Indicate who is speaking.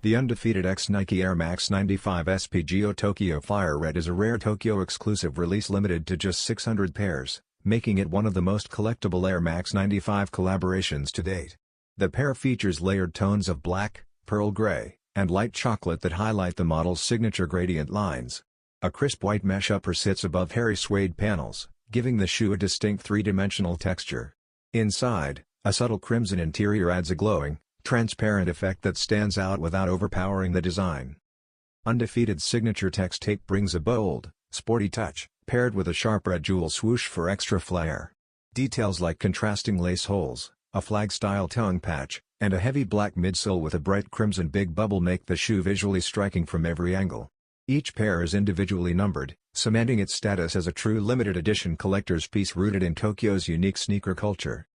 Speaker 1: The Undefeated X Nike Air Max 95 SP GEO Tokyo Fire Red is a rare Tokyo exclusive release limited to just 600 pairs, making it one of the most collectible Air Max 95 collaborations to date. The pair features layered tones of black, pearl gray, and light chocolate that highlight the model's signature gradient lines. A crisp white mesh upper sits above hairy suede panels, giving the shoe a distinct three-dimensional texture. Inside, a subtle crimson interior adds a glowing, transparent effect that stands out without overpowering the design. Undefeated's signature text tape brings a bold, sporty touch, paired with a sharp red jewel swoosh for extra flair. Details like contrasting lace holes, a flag-style tongue patch, and a heavy black midsole with a bright crimson big bubble make the shoe visually striking from every angle. Each pair is individually numbered, cementing its status as a true limited edition collector's piece rooted in Tokyo's unique sneaker culture.